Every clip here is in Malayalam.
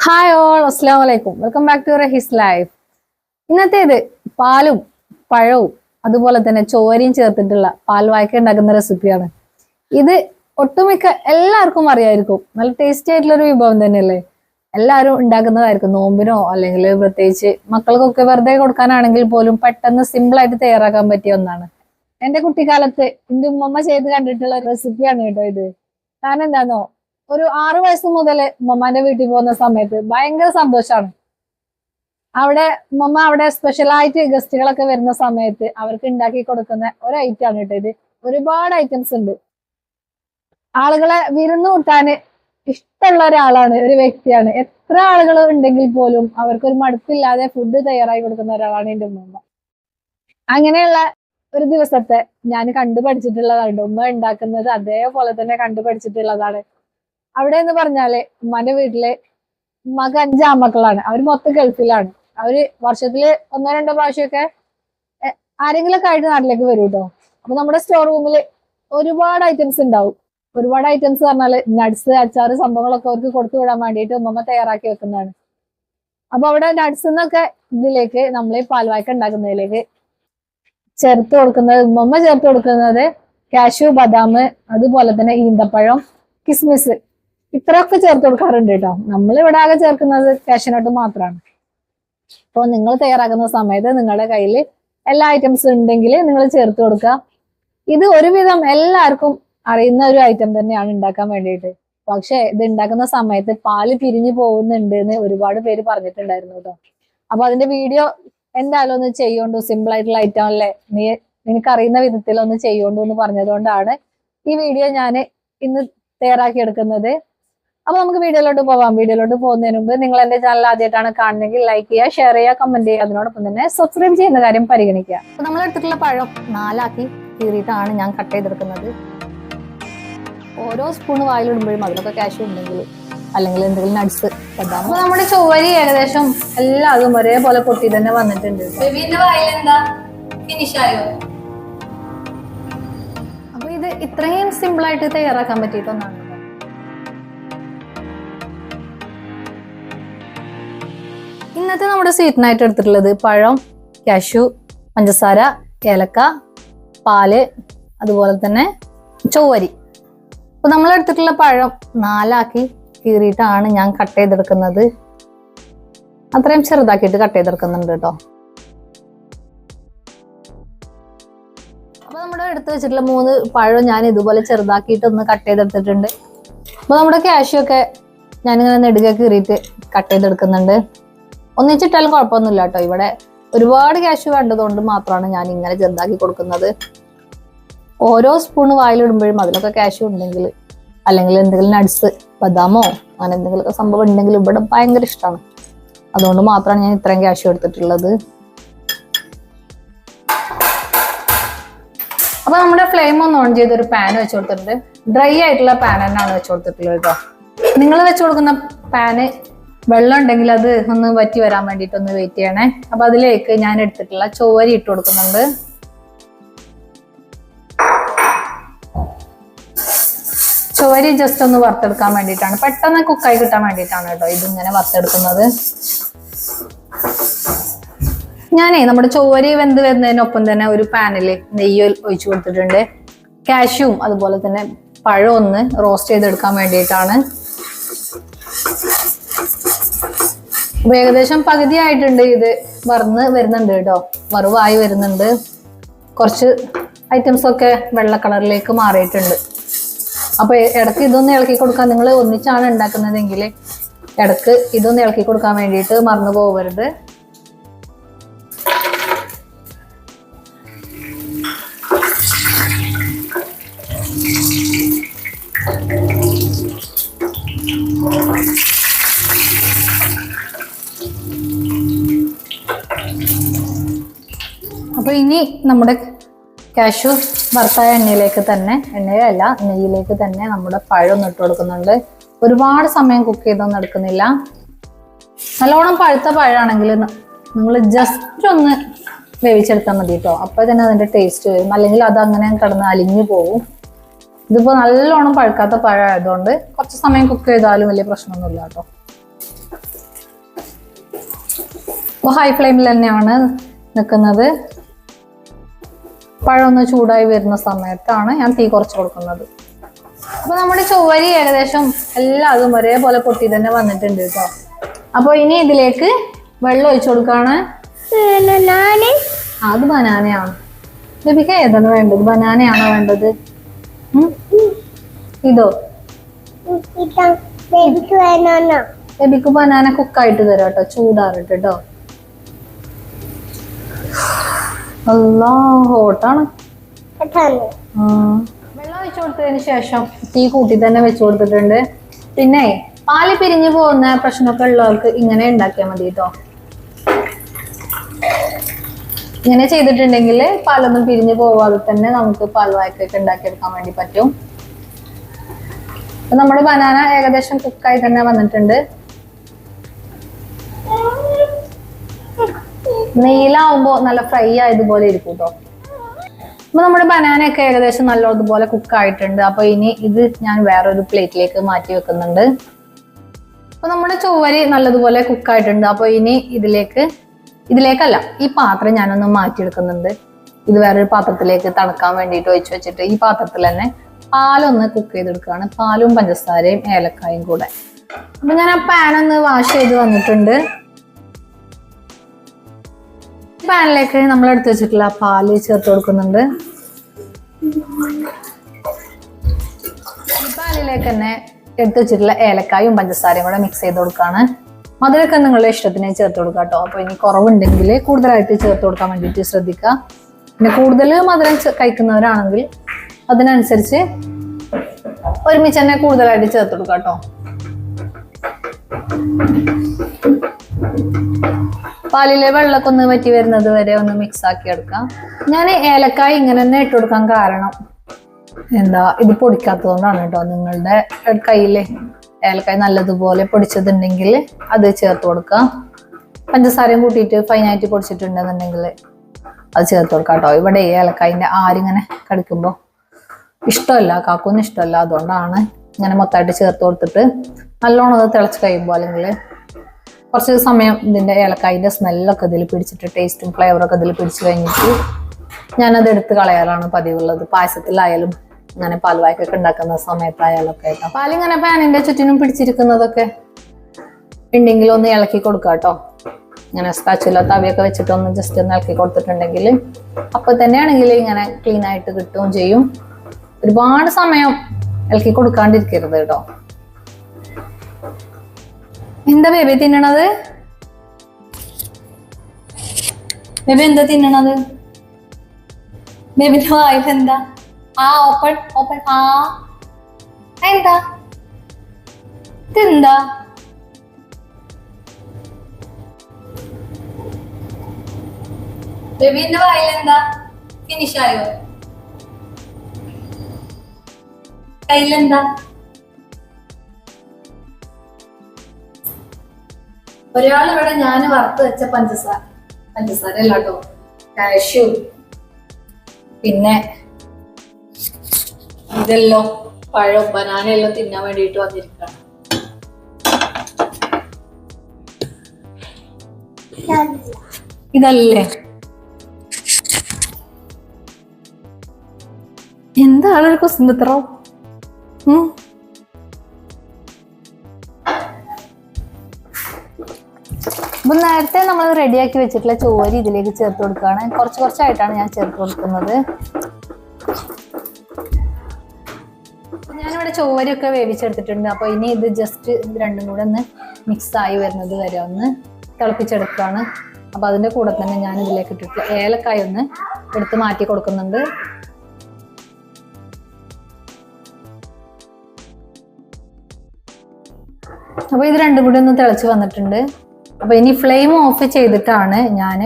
ഹായ് ഓൾ, അസ്സാം വലൈക്കും. Welcome back to Rahees life. ഇന്നത്തേത് പാലും പഴവും അതുപോലെ തന്നെ ചോരയും ചേർത്തിട്ടുള്ള പാൽ വായ്ക്ക ഉണ്ടാക്കുന്ന റെസിപ്പിയാണ്. ഇത് ഒട്ടുമിക്ക എല്ലാവർക്കും അറിയായിരിക്കും. നല്ല ടേസ്റ്റി ആയിട്ടുള്ള ഒരു വിഭവം തന്നെയല്ലേ. എല്ലാവരും ഉണ്ടാക്കുന്നതായിരിക്കും. നോമ്പിനോ അല്ലെങ്കിൽ പ്രത്യേകിച്ച് മക്കൾക്കൊക്കെ വെറുതെ കൊടുക്കാനാണെങ്കിൽ പോലും പെട്ടെന്ന് സിമ്പിൾ ആയിട്ട് തയ്യാറാക്കാൻ പറ്റിയ ഒന്നാണ്. എന്റെ കുട്ടിക്കാലത്ത് എന്റെ ഉമ്മമ്മ ചെയ്ത് കണ്ടിട്ടുള്ള റെസിപ്പിയാണ് കേട്ടോ ഇത്. കാരണം എന്താണോ, ഒരു 6 വയസ്സ് മുതൽ ഉമ്മമാന്റെ വീട്ടിൽ പോകുന്ന സമയത്ത് ഭയങ്കര സന്തോഷമാണ്. അവിടെ സ്പെഷ്യലായിട്ട് ഗസ്റ്റുകളൊക്കെ വരുന്ന സമയത്ത് അവർക്ക് ഉണ്ടാക്കി കൊടുക്കുന്ന ഒരു ഐറ്റം ആണ് കേട്ടോ ഇത്. ഒരുപാട് ഐറ്റംസ് ഉണ്ട്. ആളുകളെ വിരുന്ന് കൂട്ടാന് ഇഷ്ടമുള്ള ഒരാളാണ്, ഒരു വ്യക്തിയാണ്. എത്ര ആളുകൾ ഉണ്ടെങ്കിൽ പോലും അവർക്കൊരു മടുപ്പില്ലാതെ ഫുഡ് തയ്യാറായി കൊടുക്കുന്ന ഒരാളാണ് എന്റെ ഉമ്മ. അങ്ങനെയുള്ള ഒരു ദിവസത്തെ ഞാൻ കണ്ടുപഠിച്ചിട്ടുള്ളതാണ്. ഉമ്മ ഉണ്ടാക്കുന്നത് അതേപോലെ തന്നെ കണ്ടുപഠിച്ചിട്ടുള്ളതാണ്. അവിടെ എന്ന് പറഞ്ഞാല് ഉമ്മാന്റെ വീട്ടില് ഉമ്മക്ക് 5 ആൺമക്കളാണ്. അവര് മൊത്തം ഗൾഫിലാണ്. അവര് വർഷത്തില് 1-2 പ്രാവശ്യമൊക്കെ ആരെങ്കിലൊക്കെ ആയിട്ട് നാട്ടിലേക്ക് വരും കേട്ടോ. അപ്പൊ നമ്മുടെ സ്റ്റോർ റൂമില് ഒരുപാട് ഐറ്റംസ് ഉണ്ടാവും. ഒരുപാട് ഐറ്റംസ് പറഞ്ഞാല് നട്സ്, അച്ചാറ് സംഭവങ്ങളൊക്കെ അവർക്ക് കൊടുത്തു വിടാൻ വേണ്ടിയിട്ട് ഉമ്മ തയ്യാറാക്കി വെക്കുന്നതാണ്. അപ്പൊ അവിടെ നട്സ് എന്നൊക്കെ ഇതിലേക്ക് നമ്മൾ ഈ പാൽവായ്ക്ക ഉണ്ടാക്കുന്നതിലേക്ക് ഉമ്മ ചേർത്ത് കൊടുക്കുന്നത് കാഷ്യൂ, ബദാം, അതുപോലെ തന്നെ ഈന്തപ്പഴം, കിസ്മിസ്, ഇത്രയൊക്കെ ചേർത്ത് കൊടുക്കാറുണ്ട് കേട്ടോ. നമ്മൾ ഇവിടെ ആകെ ചേർക്കുന്നത് കാഷ്യനട്ട് മാത്രമാണ്. അപ്പോൾ നിങ്ങൾ തയ്യാറാക്കുന്ന സമയത്ത് നിങ്ങളുടെ കയ്യിൽ എല്ലാ ഐറ്റംസും ഉണ്ടെങ്കിൽ നിങ്ങൾ ചേർത്ത് കൊടുക്കുക. ഇത് ഒരുവിധം എല്ലാവർക്കും അറിയുന്ന ഒരു ഐറ്റം തന്നെയാണ് ഉണ്ടാക്കാൻ വേണ്ടിയിട്ട്. പക്ഷെ ഇത് ഉണ്ടാക്കുന്ന സമയത്ത് പാല് പിരിഞ്ഞു പോകുന്നുണ്ട് എന്ന് ഒരുപാട് പേര് പറഞ്ഞിട്ടുണ്ടായിരുന്നു കേട്ടോ. അപ്പൊ അതിന്റെ വീഡിയോ എന്തായാലും ഒന്ന് ചെയ്യുണ്ടോ, സിമ്പിൾ ആയിട്ടുള്ള ഐറ്റം അല്ലേ, നിനക്ക് അറിയുന്ന വിധത്തിൽ ഒന്ന് ചെയ്യുണ്ടോ എന്ന് പറഞ്ഞതുകൊണ്ടാണ് ഈ വീഡിയോ ഞാൻ ഇന്ന് തയ്യാറാക്കി എടുക്കുന്നത്. അപ്പൊ നമുക്ക് വീഡിയോയിലോട്ട് പോവാം. വീഡിയോയിലോട്ട് പോകുന്നതിന് മുമ്പ് നിങ്ങൾ എന്റെ ചാനൽ ആദ്യമായിട്ടാണ് കാണുന്നെങ്കിൽ ലൈക്ക് ചെയ്യുക, ഷെയർ ചെയ്യുക, കമന്റ് ചെയ്യുക. അതിനോടൊപ്പം തന്നെ സബ്സ്ക്രൈബ് ചെയ്യുന്ന കാര്യം പരിഗണിക്കുക. അപ്പൊ നമ്മൾ എടുത്തിട്ടുള്ള പഴം 4 ആക്കി കീറിയിട്ടാണ് ഞാൻ കട്ട് ചെയ്തെടുക്കുന്നത്. ഓരോ സ്പൂൺ വായിലിടുമ്പോഴും അതിലൊക്കെ കാഷ്യൂ ഉണ്ടെങ്കിൽ അല്ലെങ്കിൽ എന്തെങ്കിലും നട്സ് ഇടാം. അപ്പൊ നമ്മുടെ ചോരി ഏകദേശം എല്ലാതും ഒരേപോലെ പൊട്ടി തന്നെ വന്നിട്ടുണ്ട്. അപ്പൊ ഇത് ഇത്രയും സിമ്പിൾ ആയിട്ട് തയ്യാറാക്കാൻ പറ്റിയിട്ടൊന്നാണ്. ഇന്നത്തെ നമ്മുടെ സ്വീറ്റിനായിട്ട് എടുത്തിട്ടുള്ളത് പഴം, കാഷ്യൂ, പഞ്ചസാര, ഏലക്ക, പാല്, അതുപോലെ തന്നെ ചൊവ്വരി. അപ്പൊ നമ്മൾ എടുത്തിട്ടുള്ള പഴം 4 ആക്കി കീറിയിട്ടാണ് ഞാൻ കട്ട് ചെയ്തെടുക്കുന്നത്. അത്രയും ചെറുതാക്കിയിട്ട് കട്ട് ചെയ്തെടുക്കുന്നുണ്ട് കേട്ടോ. അപ്പൊ നമ്മുടെ എടുത്ത് വെച്ചിട്ടുള്ള 3 പഴം ഞാൻ ഇതുപോലെ ചെറുതാക്കിയിട്ട് ഒന്ന് കട്ട് ചെയ്തെടുത്തിട്ടുണ്ട്. അപ്പൊ നമ്മുടെ കാഷ്യൂ ഒക്കെ ഞാനിങ്ങനെ നെടുക കീറിയിട്ട് കട്ട് ചെയ്തെടുക്കുന്നുണ്ട്. ഒന്നിച്ചിട്ടാലും കുഴപ്പമൊന്നുമില്ല കേട്ടോ. ഇവിടെ ഒരുപാട് കാഷ്യൂ വേണ്ടതുകൊണ്ട് മാത്രമാണ് ഞാൻ ഇങ്ങനെ ചെറുതാക്കി കൊടുക്കുന്നത്. ഓരോ സ്പൂൺ വായിലിടുമ്പോഴും അതിലൊക്കെ കാഷ്യൂ ഉണ്ടെങ്കിൽ അല്ലെങ്കിൽ എന്തെങ്കിലും നട്സ്, ബദാമോ അങ്ങനെ എന്തെങ്കിലുമൊക്കെ സംഭവം ഉണ്ടെങ്കിൽ ഇവിടെ ഭയങ്കര ഇഷ്ടമാണ്. അതുകൊണ്ട് മാത്രമാണ് ഞാൻ ഇത്രയും കാഷ്യൂ എടുത്തിട്ടുള്ളത്. അപ്പൊ നമ്മുടെ ഫ്ലെയിം ഒന്ന് ഓൺ ചെയ്ത് ഒരു പാൻ വെച്ച് കൊടുത്തിട്ടുണ്ട്. ഡ്രൈ ആയിട്ടുള്ള പാൻ തന്നെയാണ് വെച്ച് കൊടുത്തിട്ടുള്ളത് കേട്ടോ. നിങ്ങൾ വെച്ച് കൊടുക്കുന്ന പാന് വെള്ളം ഉണ്ടെങ്കിൽ അത് ഒന്ന് വറ്റി വരാൻ വേണ്ടിയിട്ട് ഒന്ന് വെയിറ്റ് ചെയ്യണേ. അപ്പൊ അതിലേക്ക് ഞാൻ എടുത്തിട്ടുള്ള ചോരി ഇട്ട് കൊടുക്കുന്നുണ്ട്. ചോരി ജസ്റ്റ് ഒന്ന് വറുത്തെടുക്കാൻ വേണ്ടിയിട്ടാണ്, പെട്ടെന്ന് കുക്കായി കിട്ടാൻ വേണ്ടിയിട്ടാണ് കേട്ടോ ഇതിങ്ങനെ വറുത്തെടുക്കുന്നത്. നമ്മുടെ ചോരി വെന്ത് വരുന്നതിനൊപ്പം തന്നെ ഒരു പാനില് നെയ്യ് ഒഴിച്ചു കൊടുത്തിട്ടുണ്ട്. കാഷ്യൂം അതുപോലെ തന്നെ പഴം ഒന്ന് റോസ്റ്റ് ചെയ്തെടുക്കാൻ വേണ്ടിയിട്ടാണ്. അപ്പൊ ഏകദേശം പകുതി ആയിട്ടുണ്ട്. ഇത് വറന്ന് വരുന്നുണ്ട് കേട്ടോ, വറുവായി വരുന്നുണ്ട്. കുറച്ച് ഐറ്റംസ് ഒക്കെ വെള്ള കളറിലേക്ക് മാറിയിട്ടുണ്ട്. അപ്പൊ ഇടയ്ക്ക് ഇതൊന്ന് ഇളക്കി കൊടുക്കാൻ, നിങ്ങൾ ഒന്നിച്ചാണ് ഉണ്ടാക്കുന്നതെങ്കിൽ ഇടയ്ക്ക് ഇതൊന്ന് ഇളക്കി കൊടുക്കാൻ വേണ്ടിയിട്ട് മറന്നു പോകരുത്. അപ്പൊ ഇനി നമ്മുടെ കാഷ്യൂ വറുത്തായ എണ്ണയിലേക്ക് തന്നെ, എണ്ണയല്ല നെയ്യിലേക്ക് തന്നെ നമ്മുടെ പഴം ഒന്ന് ഇട്ട് കൊടുക്കുന്നുണ്ട്. ഒരുപാട് സമയം കുക്ക് ചെയ്തൊന്നും എടുക്കുന്നില്ല. നല്ലോണം പഴുത്ത പഴമാണെങ്കിൽ നിങ്ങൾ ജസ്റ്റ് ഒന്ന് വേവിച്ചെടുത്താൽ മതി കേട്ടോ. അപ്പൊ തന്നെ അതിന്റെ ടേസ്റ്റ് വരും. അല്ലെങ്കിൽ അത് അങ്ങനെ കിടന്ന് അലിഞ്ഞു പോകും. ഇതിപ്പോ നല്ലോണം പഴുക്കാത്ത പഴമായതുകൊണ്ട് കുറച്ച് സമയം കുക്ക് ചെയ്താലും വലിയ പ്രശ്നമൊന്നുമില്ല കേട്ടോ. അപ്പോൾ ഹൈ ഫ്ലെയിമിൽ തന്നെയാണ് നിൽക്കുന്നത്. പഴം ഒന്ന് ചൂടായി വരുന്ന സമയത്താണ് ഞാൻ തീ കുറച്ച് കൊടുക്കുന്നത്. അപ്പൊ നമ്മുടെ ചൊവ്വരി ഏകദേശം എല്ലാതും ഒരേപോലെ പൊട്ടി തന്നെ വന്നിട്ടുണ്ട് കേട്ടോ. അപ്പൊ ഇനി ഇതിലേക്ക് വെള്ളം ഒഴിച്ചു കൊടുക്കാണ്. അത് ബനാനയാണ്. ലഭിക്ക ഏതാണ് വേണ്ടത്? ബനാനയാണോ വേണ്ടത്? ഇതോ? ലഭിക്ക് ബനാന കുക്കായിട്ട് തരാം കേട്ടോ, ചൂടാറിട്ട് കേട്ടോ. അല്ലാ ഹോട്ടാണ്. വെള്ളം ഒഴിച്ചു കൊടുത്തതിന് ശേഷം തീ കൂട്ടി തന്നെ വെച്ചു കൊടുത്തിട്ടുണ്ട്. പിന്നെ പാല് പിരിഞ്ഞു പോകുന്ന പ്രശ്നമൊക്കെ ഉള്ളവർക്ക് ഇങ്ങനെ ഉണ്ടാക്കിയാൽ മതി കേട്ടോ. ഇങ്ങനെ ചെയ്തിട്ടുണ്ടെങ്കിൽ പാലൊന്നും പിരിഞ്ഞു പോവാതെ തന്നെ നമുക്ക് പാൽവായ്ക്കൊക്കെ ഉണ്ടാക്കിയെടുക്കാൻ വേണ്ടി പറ്റും. അപ്പൊ നമ്മുടെ ബനാന ഏകദേശം കുക്കായി തന്നെ വന്നിട്ടുണ്ട്. നെയ്യിലാവുമ്പോ നല്ല ഫ്രൈ ആയതുപോലെ ഇരിക്കും കേട്ടോ. അപ്പൊ നമ്മുടെ ബനാനയൊക്കെ ഏകദേശം നല്ലതുപോലെ കുക്കായിട്ടുണ്ട്. അപ്പൊ ഇനി ഇത് ഞാൻ വേറൊരു പ്ലേറ്റിലേക്ക് മാറ്റി വെക്കുന്നുണ്ട്. അപ്പൊ നമ്മുടെ ചൊവ്വരി നല്ലതുപോലെ കുക്കായിട്ടുണ്ട്. അപ്പൊ ഇനി ഇതിലേക്കല്ല, ഈ പാത്രം ഞാനൊന്ന് മാറ്റിയെടുക്കുന്നുണ്ട്. ഇത് വേറൊരു പാത്രത്തിലേക്ക് തണുക്കാൻ വേണ്ടിയിട്ട് ഒഴിച്ചു വെച്ചിട്ട് ഈ പാത്രത്തിൽ തന്നെ പാലൊന്ന് കുക്ക് ചെയ്തെടുക്കുകയാണ്. പാലും പഞ്ചസാരയും ഏലക്കായും കൂടെ. അപ്പൊ ഞാൻ ആ പാനൊന്ന് വാഷ് ചെയ്ത് വന്നിട്ടുണ്ട്. പാനിലേക്ക് നമ്മൾ എടുത്ത് വെച്ചിട്ടുള്ള പാല് ചേർത്ത് കൊടുക്കുന്നുണ്ട്. പാലിലേക്ക് തന്നെ എടുത്ത് വെച്ചിട്ടുള്ള ഏലക്കായും പഞ്ചസാരയും കൂടെ മിക്സ് ചെയ്ത് കൊടുക്കുകയാണ്. മധുരമൊക്കെ നിങ്ങളുടെ ഇഷ്ടത്തിന് ചേർത്ത് കൊടുക്കുക കേട്ടോ. അപ്പൊ ഇനി കുറവുണ്ടെങ്കിൽ കൂടുതലായിട്ട് ചേർത്ത് കൊടുക്കാൻ വേണ്ടിയിട്ട് ശ്രദ്ധിക്കുക. പിന്നെ കൂടുതൽ മധുരം കഴിക്കുന്നവരാണെങ്കിൽ അതിനനുസരിച്ച് ഒരുമിച്ച് തന്നെ കൂടുതലായിട്ട് ചേർത്ത് കൊടുക്കുക കേട്ടോ. പാലിലെ വെള്ളമൊക്കെ ഒന്ന് വറ്റി വരുന്നത് വരെ ഒന്ന് മിക്സ് ആക്കി എടുക്കാം. ഞാൻ ഏലക്കായ ഇങ്ങനെ തന്നെ ഇട്ട് കൊടുക്കാൻ കാരണം ഇത് പൊടിക്കാത്തതുകൊണ്ടാണ് കേട്ടോ. നിങ്ങളുടെ കയ്യില് ഏലക്കായ നല്ലതുപോലെ പൊടിച്ചതുണ്ടെങ്കിൽ അത് ചേർത്ത് കൊടുക്കാം. പഞ്ചസാരയും കൂട്ടിയിട്ട് ഫൈനായിട്ട് പൊടിച്ചിട്ടുണ്ടെന്നുണ്ടെങ്കിൽ അത് ചേർത്ത് കൊടുക്കാം കേട്ടോ. ഇവിടെ ഏലക്കായന്റെ ആരിങ്ങനെ കടിക്കുമ്പോൾ ഇഷ്ടമല്ല, കാക്കൊന്നും ഇഷ്ടമല്ല. അതുകൊണ്ടാണ് ഇങ്ങനെ മൊത്തമായിട്ട് ചേർത്ത് കൊടുത്തിട്ട് നല്ലോണം അത് തിളച്ച് കഴിയുമ്പോൾ അല്ലെങ്കിൽ കുറച്ച് സമയം ഇതിന്റെ ഏലക്കായന്റെ സ്മെല്ലൊക്കെ ഇതിൽ പിടിച്ചിട്ട് ടേസ്റ്റും ഫ്ലേവറൊക്കെ ഇതിൽ പിടിച്ചു കഴിഞ്ഞിട്ട് ഞാനത് എടുത്ത് കളയാറാണ് പതിവുള്ളത്. പായസത്തിലായാലും അങ്ങനെ പാൽവായ്ക്കൊക്കെ ഉണ്ടാക്കുന്ന സമയത്തായാലും ഒക്കെ ആയിട്ടോ. പാലിങ്ങനെ പാനിന്റെ ചുറ്റിനും പിടിച്ചിരിക്കുന്നതൊക്കെ ഉണ്ടെങ്കിൽ ഒന്ന് ഇളക്കി കൊടുക്കുക കേട്ടോ. ഇങ്ങനെ സ്പാച്ചുല തവിയൊക്കെ വെച്ചിട്ട് ഒന്ന് ജസ്റ്റ് ഒന്ന് ഇളക്കി കൊടുത്തിട്ടുണ്ടെങ്കിൽ അപ്പൊ തന്നെയാണെങ്കിൽ ഇങ്ങനെ ക്ലീൻ ആയിട്ട് കിട്ടുകയും ചെയ്യും. ഒരുപാട് സമയം ഇളക്കി കൊടുക്കാണ്ടിരിക്കരുത് കേട്ടോ. എന്താ ബേബി തിന്നണത്? ബേബി എന്താ തിന്നണത്? ബേബിന്റെ വായിൽ എന്താ? Open open. എന്താ ഇതെന്താ? ബേബിന്റെ വായിൽ എന്താ? ഫിനിഷ് ആയോ? കയ്യിലെന്താ? ഒരാളിവിടെ ഞാൻ വറുത്ത് വെച്ച പഞ്ചസാര അല്ല കേട്ടോ, കാഷ്യൂ, പിന്നെ ഇതെല്ലാം പഴം ബനാനയെല്ലാം തിന്നാൻ വേണ്ടിയിട്ട് വന്നിരിക്കുകയാണ്. ഇതല്ലേ എന്താ ആളൊരു കുസുമ്പത്രോ? അപ്പൊ നേരത്തെ നമ്മൾ റെഡിയാക്കി വെച്ചിട്ടുള്ള ചോരി ഇതിലേക്ക് ചേർത്ത് കൊടുക്കുകയാണ്. കുറച്ചായിട്ടാണ് ഞാൻ ചേർത്ത് കൊടുക്കുന്നത്. ഞാനിവിടെ ചോരയൊക്കെ വേവിച്ചെടുത്തിട്ടുണ്ട്. അപ്പൊ ഇനി ഇത് ജസ്റ്റ് രണ്ടും കൂടെ ഒന്ന് മിക്സ് ആയി വരുന്നത് വരെ ഒന്ന് തിളപ്പിച്ചെടുക്കുകയാണ്. അപ്പൊ അതിന്റെ കൂടെ തന്നെ ഞാൻ ഇതിലേക്ക് ഇട്ടിട്ട് ഏലക്കായ ഒന്ന് എടുത്ത് മാറ്റി കൊടുക്കുന്നുണ്ട്. അപ്പൊ ഇത് രണ്ടും കൂടി ഒന്ന് തിളച്ച് വന്നിട്ടുണ്ട്. അപ്പൊ ഇനി ഫ്ലെയിം ഓഫ് ചെയ്തിട്ടാണ് ഞാൻ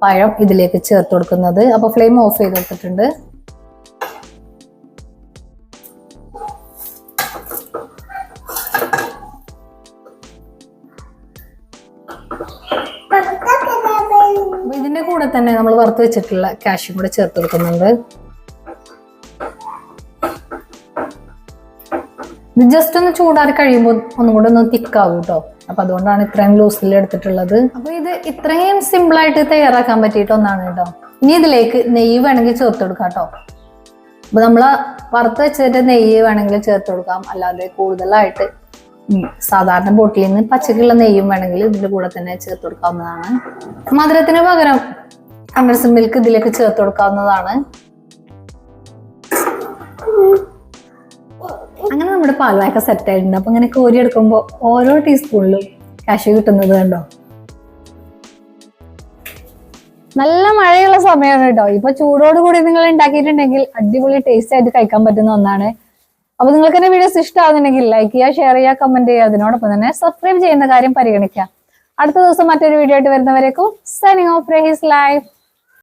പഴം ഇതിലേക്ക് ചേർത്ത് കൊടുക്കുന്നത്. അപ്പൊ ഫ്ലെയിം ഓഫ് ചെയ്ത് കൊടുത്തിട്ടുണ്ട്. അപ്പൊ ഇതിന്റെ കൂടെ തന്നെ നമ്മൾ വറുത്ത് വെച്ചിട്ടുള്ള കാഷ്യൂ കൂടെ ചേർത്ത് കൊടുക്കുന്നുണ്ട്. ഇത് ജസ്റ്റ് ഒന്ന് ചൂടാറി കഴിയുമ്പോൾ ഒന്നും കൂടെ ഒന്ന് തിക്കാവും കേട്ടോ. അപ്പൊ അതുകൊണ്ടാണ് ഇത്രയും ലൂസിൽ എടുത്തിട്ടുള്ളത്. അപ്പൊ ഇത് ഇത്രയും സിമ്പിൾ ആയിട്ട് തയ്യാറാക്കാൻ പറ്റിയിട്ട് ഒന്നാണ് കേട്ടോ. ഇനി ഇതിലേക്ക് നെയ്യ് വേണമെങ്കിൽ ചേർത്ത് കൊടുക്കാം കേട്ടോ. അപ്പൊ നമ്മള് വറുത്ത് വെച്ചിട്ട് നെയ്യ് വേണമെങ്കിൽ ചേർത്ത് കൊടുക്കാം, അല്ലാതെ കൂടുതലായിട്ട് സാധാരണ ബോട്ടിലിൽ നിന്ന് പച്ചക്കുള്ള നെയ്യും വേണമെങ്കിൽ ഇതിന്റെ കൂടെ തന്നെ ചേർത്ത് കൊടുക്കാവുന്നതാണ്. മധുരത്തിന് പകരം കണ്ടൻസ്ഡ് മിൽക്ക് ഇതിലേക്ക് ചേർത്ത് കൊടുക്കാവുന്നതാണ്. അങ്ങനെ നമ്മുടെ പാൽവായൊക്കെ സെറ്റ് ആയിട്ടുണ്ട്. അപ്പൊ ഇങ്ങനെ കോരി എടുക്കുമ്പോൾ ഓരോ ടീസ്പൂണിലും കാഷ്യൂ കിട്ടുന്നത് കണ്ടോ. നല്ല മഴയുള്ള സമയമാണ് കേട്ടോ. ഇപ്പൊ ചൂടോട് കൂടി നിങ്ങൾ ഉണ്ടാക്കിയിട്ടുണ്ടെങ്കിൽ അടിപൊളി ടേസ്റ്റ് ആയിട്ട് കഴിക്കാൻ പറ്റുന്ന ഒന്നാണ്. അപ്പൊ നിങ്ങൾക്ക് എന്റെ വീഡിയോസ് ഇഷ്ടമാകുന്നുണ്ടെങ്കിൽ ലൈക്ക് ചെയ്യുക, ഷെയർ ചെയ്യുക, കമന്റ് ചെയ്യുക. അതിനോടൊപ്പം തന്നെ സബ്സ്ക്രൈബ് ചെയ്യുന്ന കാര്യം പരിഗണിക്കുക. അടുത്ത ദിവസം മറ്റൊരു വീഡിയോ ആയിട്ട് വരുന്നവരേക്കും സൈനിങ് ഓഫ് റഹീസ് ലൈഫ്.